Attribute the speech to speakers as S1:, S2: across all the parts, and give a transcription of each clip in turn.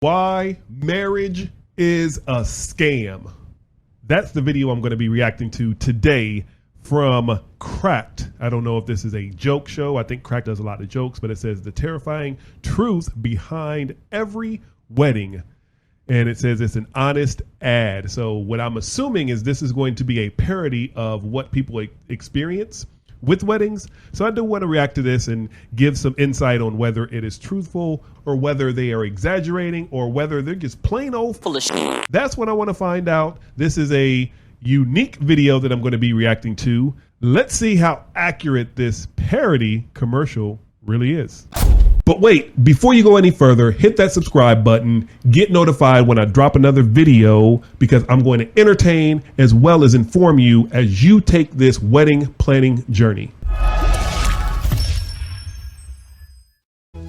S1: Why marriage is a scam. That's the video I'm going to be reacting to today from Cracked. I don't know if this is a joke show. I think Cracked does a lot of jokes, but it says the terrifying truth behind every wedding. And it says it's an honest ad. So what I'm assuming is this is going to be a parody of what people experience with weddings. So I do want to react to this and give some insight on whether it is truthful or whether they are exaggerating or whether they're just plain old full of shit. That's what I want to find out. This is a unique video that I'm going to be reacting to. Let's see how accurate this parody commercial really is. But wait, before you go any further, hit that subscribe button, get notified when I drop another video, because I'm going to entertain as well as inform you as you take this wedding planning journey.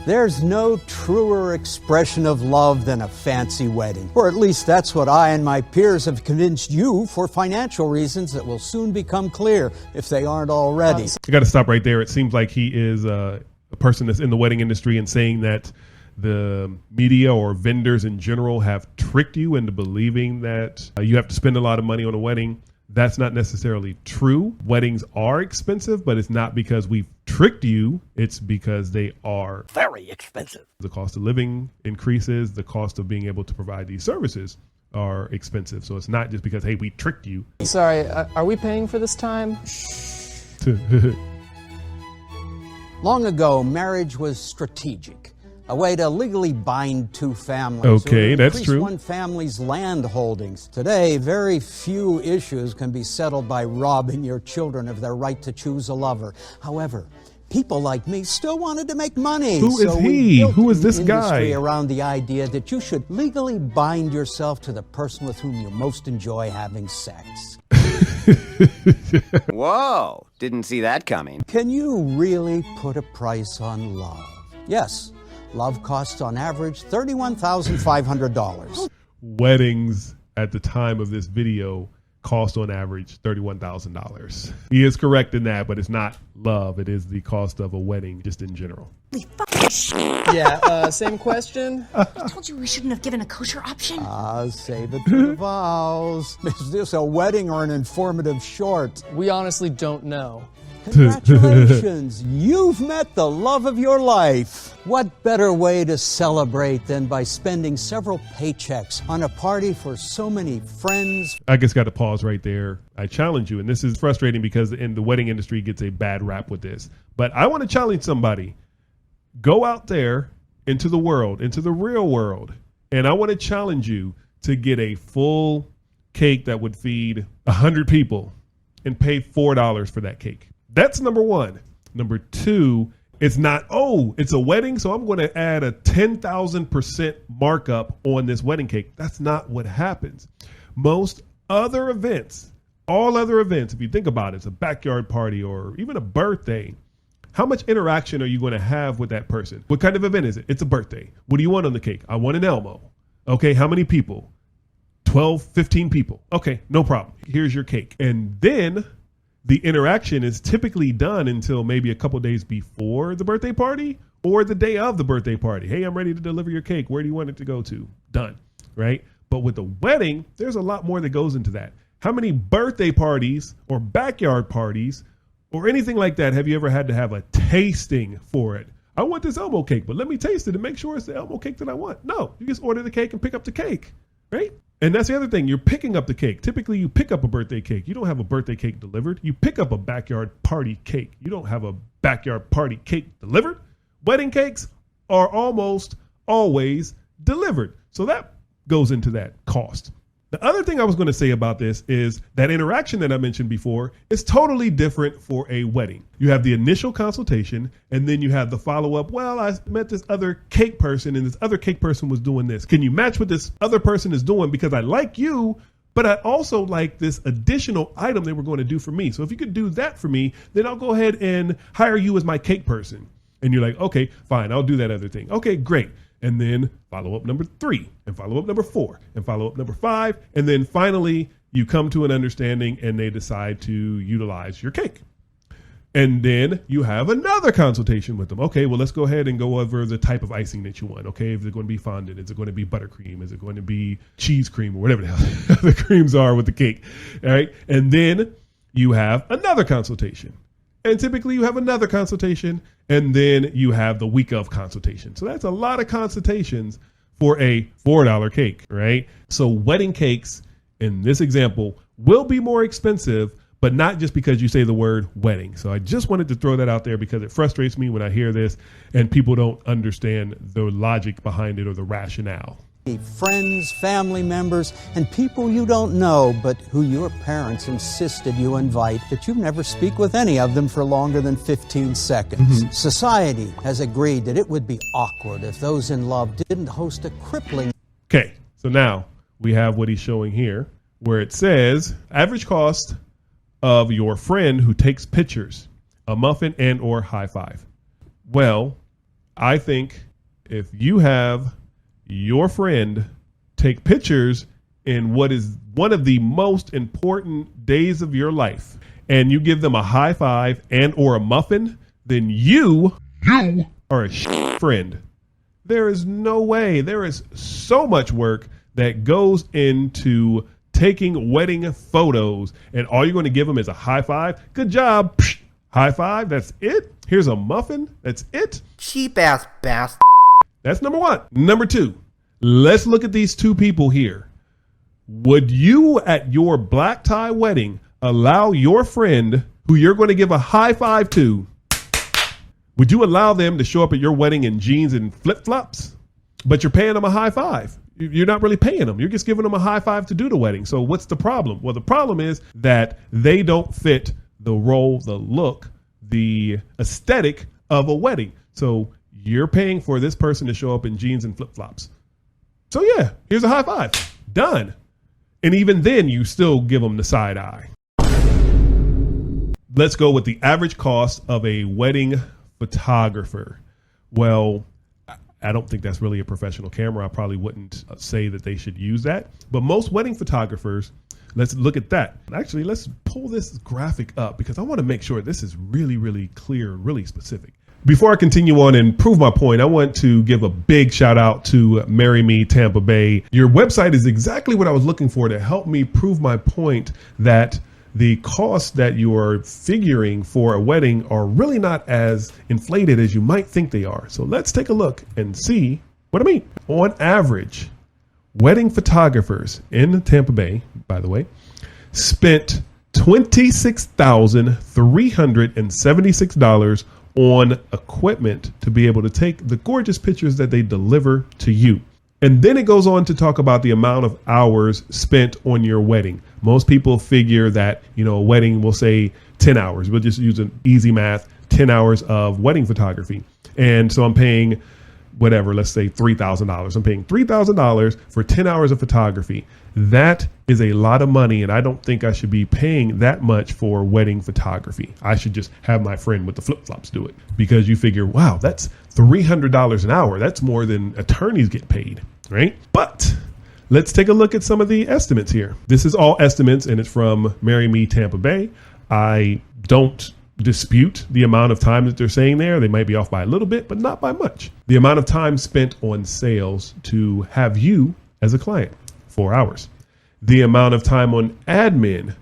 S2: There's no truer expression of love than a fancy wedding. Or at least that's what I and my peers have convinced you for financial reasons that will soon become clear if they aren't already.
S1: I got to stop right there. It seems like he is a person that's in the wedding industry and saying that the media or vendors in general have tricked you into believing that you have to spend a lot of money on a wedding. That's not necessarily true. Weddings are expensive, but it's not because we've tricked you. It's because they are
S3: very expensive.
S1: The cost of living increases. The cost of being able to provide these services are expensive. So it's not just because, hey, we tricked you.
S4: Sorry, are we paying for this time?
S2: Long ago, marriage was strategic, a way to legally bind two families.
S1: Okay, that's true.
S2: One family's land holdings. Today, very few issues can be settled by robbing your children of their right to choose a lover. However, people like me still wanted to make money.
S1: Who is he? Who is this guy?
S2: Around the idea that you should legally bind yourself to the person with whom you most enjoy having sex.
S3: Whoa, didn't see that coming.
S2: Can you really put a price on love? Yes, love costs on average $31,500.
S1: Weddings at the time of this video cost on average $31,000. He is correct in that, but it's not love. It is the cost of a wedding just in general.
S4: Yeah, same question.
S5: I told you we shouldn't have given a kosher option.
S2: Save it for the vows. Is this a wedding or an informative short?
S4: We honestly don't know.
S2: Congratulations, you've met the love of your life. What better way to celebrate than by spending several paychecks on a party for so many friends?
S1: I just got to pause right there. I challenge you, and this is frustrating because in the wedding industry gets a bad rap with this, but I want to challenge somebody. Go out there into the world, into the real world, and I want to challenge you to get a full cake that would feed 100 people and pay $4 for that cake. That's number one. Number two, it's not, oh, it's a wedding, so I'm going to add a 10,000% markup on this wedding cake. That's not what happens. Most other events, all other events, if you think about it, it's a backyard party or even a birthday. How much interaction are you going to have with that person? What kind of event is it? It's a birthday. What do you want on the cake? I want an Elmo. Okay, how many people? 12, 15 people. Okay, no problem. Here's your cake. And then the interaction is typically done until maybe a couple days before the birthday party or the day of the birthday party. Hey, I'm ready to deliver your cake. Where do you want it to go to? Done, right? But with the wedding, there's a lot more that goes into that. How many birthday parties or backyard parties or anything like that have you ever had to have a tasting for it? I want this Elmo cake, but let me taste it and make sure it's the Elmo cake that I want. No, you just order the cake and pick up the cake, right? And that's the other thing. You're picking up the cake. Typically, you pick up a birthday cake. You don't have a birthday cake delivered. You pick up a backyard party cake. You don't have a backyard party cake delivered. Wedding cakes are almost always delivered. So that goes into that cost. The other thing I was going to say about this is that interaction that I mentioned before is totally different for a wedding. You have the initial consultation, and then you have the follow-up. Well, I met this other cake person, and this other cake person was doing this. Can you match what this other person is doing? Because I like you, but I also like this additional item they were going to do for me. So if you could do that for me, then I'll go ahead and hire you as my cake person. And you're like, okay, fine, I'll do that other thing. Okay, great. And then follow up number 3 and follow up number 4 and follow up number 5. And then finally you come to an understanding and they decide to utilize your cake. And then you have another consultation with them. Okay, well, let's go ahead and go over the type of icing that you want. Okay, is it going to be fondant? Is it going to be buttercream? Is it going to be cheese cream or whatever the hell the creams are with the cake? All right. And then you have another consultation. And typically you have another consultation, and then you have the week of consultation. So that's a lot of consultations for a $4 cake, right? So wedding cakes in this example will be more expensive, but not just because you say the word wedding. So I just wanted to throw that out there because it frustrates me when I hear this and people don't understand the logic behind it or the rationale.
S2: Friends, family members, and people you don't know, but who your parents insisted you invite, that you never speak with any of them for longer than 15 seconds. Society has agreed that it would be awkward if those in love didn't host a crippling...
S1: Okay, so now we have what he's showing here, where it says, average cost of your friend who takes pictures, a muffin and or high five. Well, I think if you have your friend take pictures in what is one of the most important days of your life, and you give them a high five and or a muffin, then you are a friend. There is no way. There is so much work that goes into taking wedding photos, and all you're going to give them is a high five. Good job. High five. That's it. Here's a muffin. That's it.
S3: Cheap ass bastard.
S1: That's number one. Number two, let's look at these two people here. Would you at your black tie wedding allow your friend who you're going to give a high five to, would you allow them to show up at your wedding in jeans and flip flops, but you're paying them a high five? You're not really paying them. You're just giving them a high five to do the wedding. So what's the problem? Well, the problem is that they don't fit the role, the look, the aesthetic of a wedding. So you're paying for this person to show up in jeans and flip flops. So yeah, here's a high five. Done. And even then you still give them the side eye. Let's go with the average cost of a wedding photographer. Well, I don't think that's really a professional camera. I probably wouldn't say that they should use that. But most wedding photographers, let's look at that. Actually, let's pull this graphic up because I want to make sure this is really, really clear and really specific. Before I continue on and prove my point, I want to give a big shout out to Marry Me Tampa Bay. Your website is exactly what I was looking for to help me prove my point that the costs that you are figuring for a wedding are really not as inflated as you might think they are. So let's take a look and see what I mean. On average, wedding photographers in Tampa Bay, by the way, spent $26,376 on equipment to be able to take the gorgeous pictures that they deliver to you. And then it goes on to talk about the amount of hours spent on your wedding. Most people figure that, a wedding will say 10 hours. We'll just use an easy math, 10 hours of wedding photography. And so I'm paying whatever, let's say $3,000. I'm paying $3,000 for 10 hours of photography. That is a lot of money. And I don't think I should be paying that much for wedding photography. I should just have my friend with the flip flops do it, because you figure, wow, that's $300 an hour. That's more than attorneys get paid. Right? But let's take a look at some of the estimates here. This is all estimates, and it's from Marry Me Tampa Bay. I don't dispute the amount of time that they're saying there. They might be off by a little bit, but not by much. The amount of time spent on sales to have you as a client, 4 hours. The amount of time on admin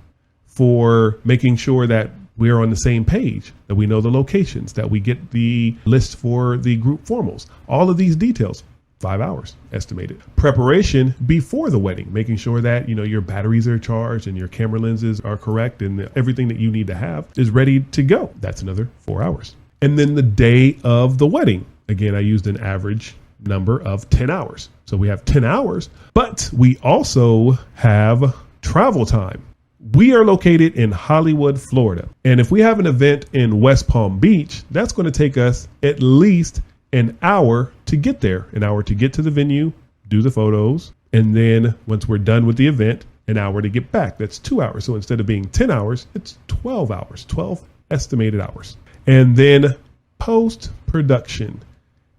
S1: for making sure that we're on the same page, that we know the locations, that we get the list for the group formals, all of these details. 5 hours estimated. Preparation before the wedding, making sure that, your batteries are charged and your camera lenses are correct and everything that you need to have is ready to go. That's another 4 hours. And then the day of the wedding. Again, I used an average number of 10 hours. So we have 10 hours, but we also have travel time. We are located in Hollywood, Florida. And if we have an event in West Palm Beach, that's going to take us at least an hour to get there, an hour to get to the venue, do the photos. And then once we're done with the event, an hour to get back. That's 2 hours. So instead of being 10 hours, it's 12 hours, 12 estimated hours. And then post-production,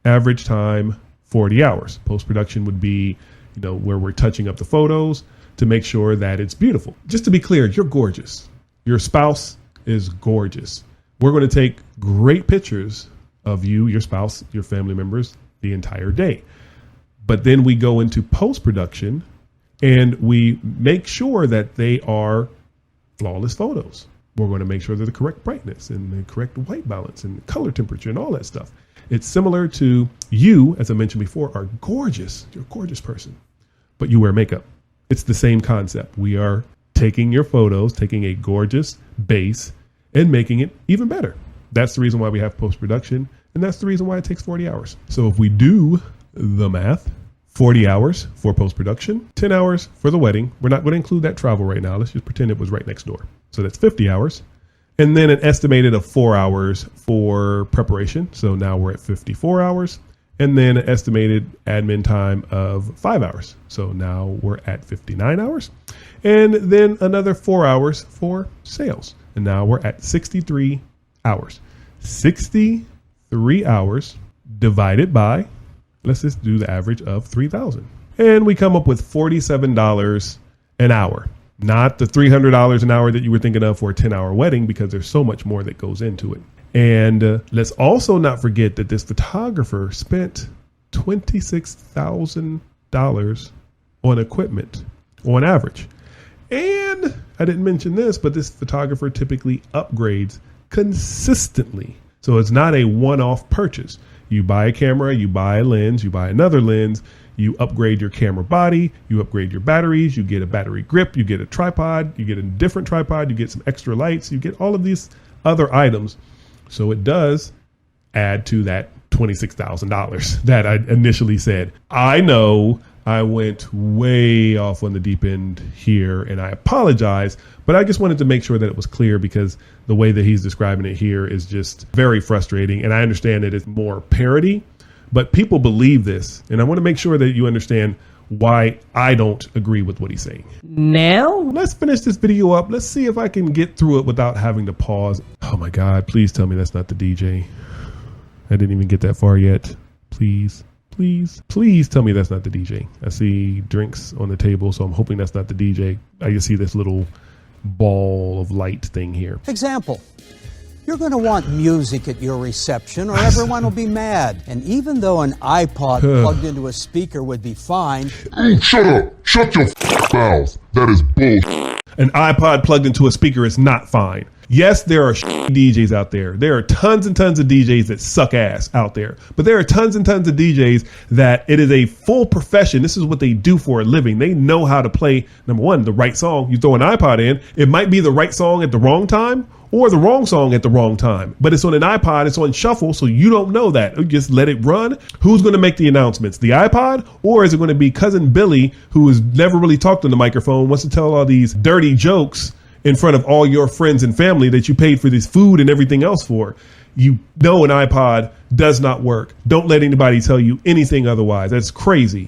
S1: average time, 40 hours. Post-production would be, where we're touching up the photos to make sure that it's beautiful. Just to be clear, you're gorgeous. Your spouse is gorgeous. We're going to take great pictures of you, your spouse, your family members the entire day. But then we go into post-production and we make sure that they are flawless photos. We're going to make sure they're the correct brightness and the correct white balance and color temperature and all that stuff. It's similar to you, as I mentioned before, are gorgeous. You're a gorgeous person, but you wear makeup. It's the same concept. We are taking your photos, taking a gorgeous base and making it even better. That's the reason why we have post-production. And that's the reason why it takes 40 hours. So if we do the math, 40 hours for post-production, 10 hours for the wedding. We're not going to include that travel right now. Let's just pretend it was right next door. So that's 50 hours. And then an estimated of 4 hours for preparation. So now we're at 54 hours. And then an estimated admin time of 5 hours. So now we're at 59 hours. And then another 4 hours for sales. And now we're at 63 hours. 63 hours divided by, let's just do the average of 3,000. And we come up with $47 an hour. Not the $300 an hour that you were thinking of for a 10-hour wedding, because there's so much more that goes into it. And let's also not forget that this photographer spent $26,000 on equipment on average. And I didn't mention this, but this photographer typically upgrades consistently. So it's not a one-off purchase. You buy a camera, you buy a lens, you buy another lens, you upgrade your camera body, you upgrade your batteries, you get a battery grip, you get a tripod, you get a different tripod, you get some extra lights, you get all of these other items. So it does add to that $26,000 that I initially said. I know I went way off on the deep end here, and I apologize, but I just wanted to make sure that it was clear, because the way that he's describing it here is just very frustrating. And I understand that it's more parody, but people believe this. And I want to make sure that you understand why I don't agree with what he's saying.
S6: Now,
S1: let's finish this video up. Let's see if I can get through it without having to pause. Oh my God, please tell me that's not the DJ. I didn't even get that far yet. Please. Please tell me that's not the DJ. I see drinks on the table, so I'm hoping that's not the DJ. I just see this little ball of light thing here.
S2: Example. You're going to want music at your reception or everyone will be mad. And even though an iPod plugged into a speaker would be fine.
S7: Hey, shut up. Shut your mouth. That is bullshit.
S1: An iPod plugged into a speaker is not fine. Yes, there are DJs out there. There are tons and tons of DJs that suck ass out there. But there are tons and tons of DJs that it is a full profession. This is what they do for a living. They know how to play, number one, the right song. You throw an iPod in, it might be the right song at the wrong time or the wrong song at the wrong time. But it's on an iPod, it's on shuffle, so you don't know that. You just let it run. Who's going to make the announcements? The iPod? Or is it going to be Cousin Billy, who has never really talked on the microphone, wants to tell all these dirty jokes in front of all your friends and family that you paid for this food and everything else for? You know an iPod does not work. Don't let anybody tell you anything otherwise. That's crazy.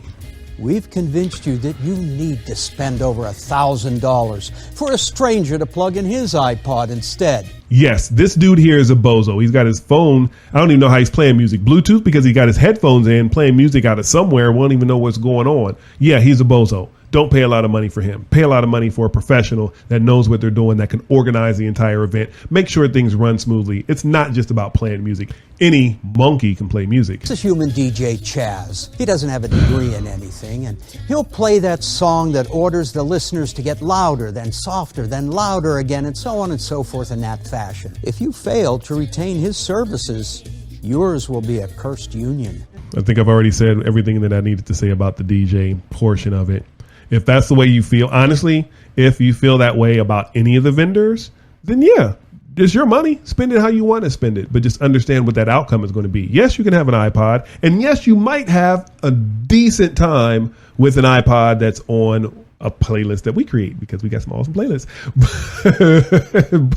S2: We've convinced you that you need to spend over $1,000 for a stranger to plug in his iPod instead.
S1: Yes, this dude here is a bozo. He's got his phone. I don't even know how he's playing music. Bluetooth, because he got his headphones in, playing music out of somewhere. We don't even know what's going on. Yeah, he's a bozo. Don't pay a lot of money for him. Pay a lot of money for a professional that knows what they're doing, that can organize the entire event, make sure things run smoothly. It's not just about playing music. Any monkey can play music.
S2: It's a human DJ, Chaz. He doesn't have a degree in anything, and he'll play that song that orders the listeners to get louder, then softer, then louder again, and so on and so forth in that fashion. If you fail to retain his services, yours will be a cursed union.
S1: I think I've already said everything that I needed to say about the DJ portion of it. If that's the way you feel, honestly, if you feel that way about any of the vendors, then yeah, it's your money. Spend it how you want to spend it. But just understand what that outcome is going to be. Yes, you can have an iPod. And yes, you might have a decent time with an iPod that's on a playlist that we create, because we got some awesome playlists.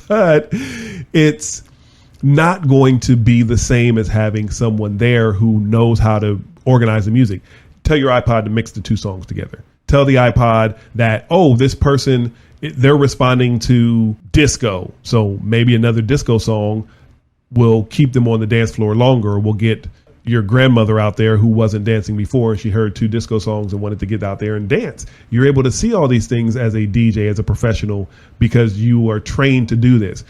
S1: But it's not going to be the same as having someone there who knows how to organize the music. Tell your iPod to mix the two songs together. Tell the iPod that, oh, this person, they're responding to disco. So maybe another disco song will keep them on the dance floor longer. We'll get your grandmother out there who wasn't dancing before, and she heard two disco songs and wanted to get out there and dance. You're able to see all these things as a DJ, as a professional, because you are trained to do this.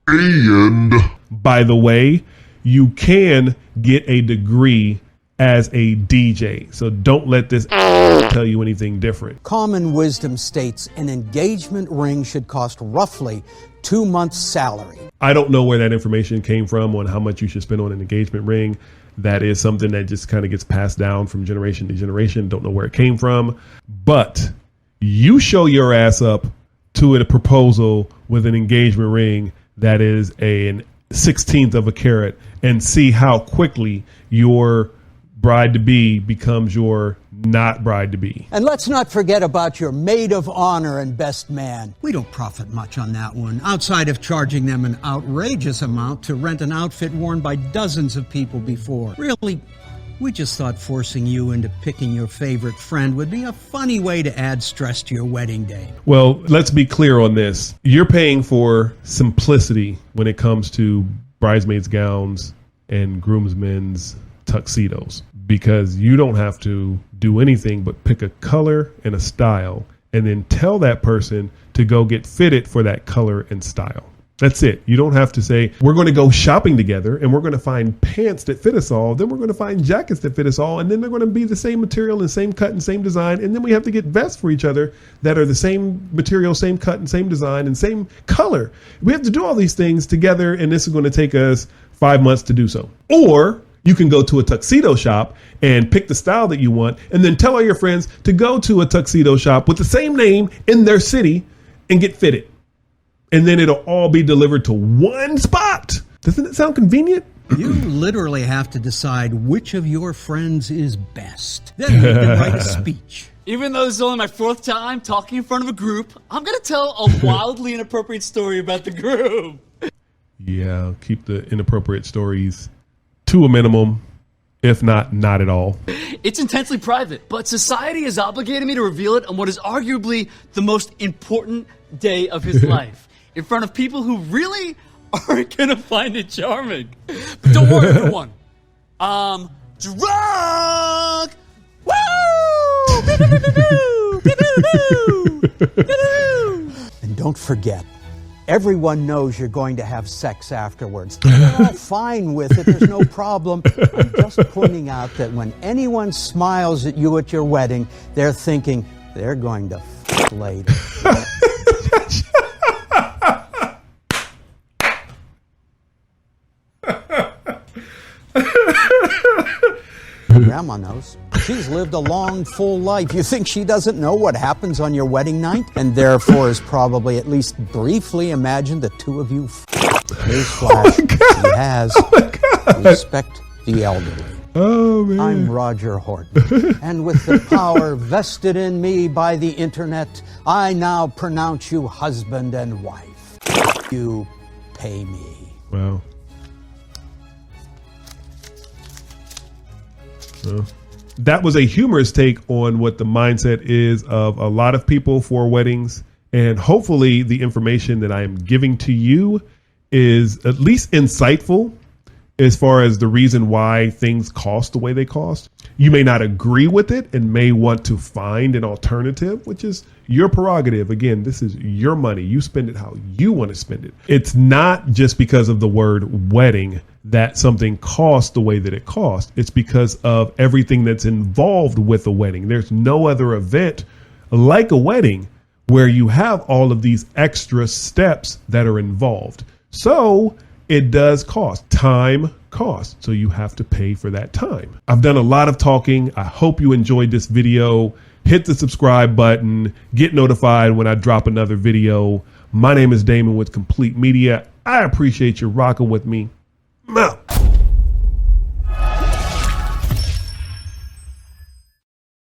S7: And
S1: By the way, you can get a degree as a DJ. So don't let this tell you anything different.
S2: Common wisdom states an engagement ring should cost roughly 2 months' salary.
S1: I don't know where that information came from on how much you should spend on an engagement ring. That is something that just kind of gets passed down from generation to generation. Don't know where it came from. But you show your ass up to a proposal with an engagement ring that is an 16th of a carat and see how quickly your bride-to-be becomes your not bride-to-be.
S2: And let's not forget about your maid of honor and best man. We don't profit much on that one, outside of charging them an outrageous amount to rent an outfit worn by dozens of people before. Really, we just thought forcing you into picking your favorite friend would be a funny way to add stress to your wedding day.
S1: Well, let's be clear on this. You're paying for simplicity when it comes to bridesmaids' gowns and groomsmen's tuxedos, because you don't have to do anything but pick a color and a style and then tell that person to go get fitted for that color and style. That's it. You don't have to say, we're going to go shopping together and we're going to find pants that fit us all. Then we're going to find jackets that fit us all. And then they're going to be the same material and same cut and same design. And then we have to get vests for each other that are the same material, same cut and same design and same color. We have to do all these things together. And this is going to take us 5 months to do so. Or you can go to a tuxedo shop and pick the style that you want and then tell all your friends to go to a tuxedo shop with the same name in their city and get fitted. And then it'll all be delivered to one spot. Doesn't it sound convenient?
S2: You literally have to decide which of your friends is best. Then you can write a speech.
S6: Even though this is only my 4th time talking in front of a group, I'm going to tell a wildly inappropriate story about the group.
S1: Yeah, keep the inappropriate stories to a minimum, if not at all.
S6: It's intensely private, but society has obligated me to reveal it on what is arguably the most important day of his life, in front of people who really aren't gonna find it charming. But don't worry, everyone. I'm drunk! Woo!
S2: And don't forget, everyone knows you're going to have sex afterwards. They're all fine with it. There's no problem. I'm just pointing out that when anyone smiles at you at your wedding, they're thinking they're going to f later. Grandma knows. She's lived a long, full life. You think she doesn't know what happens on your wedding night? And therefore has probably at least briefly imagined the two of you Newsflash. She has. Respect the elderly.
S1: Oh, man.
S2: I'm Roger Horton. And with the power vested in me by the internet, I now pronounce you husband and wife. You pay me.
S1: Wow. That was a humorous take on what the mindset is of a lot of people for weddings. And hopefully the information that I am giving to you is at least insightful as far as the reason why things cost the way they cost. You may not agree with it and may want to find an alternative, which is your prerogative. Again, this is your money. You spend it how you want to spend it. It's not just because of the word wedding that something costs the way that it costs. It's because of everything that's involved with a wedding. There's no other event like a wedding where you have all of these extra steps that are involved. So it does cost. Time costs. So you have to pay for that time. I've done a lot of talking. I hope you enjoyed this video. Hit the subscribe button. Get notified when I drop another video. My name is Damon with Complete Media. I appreciate you rocking with me. I'm out.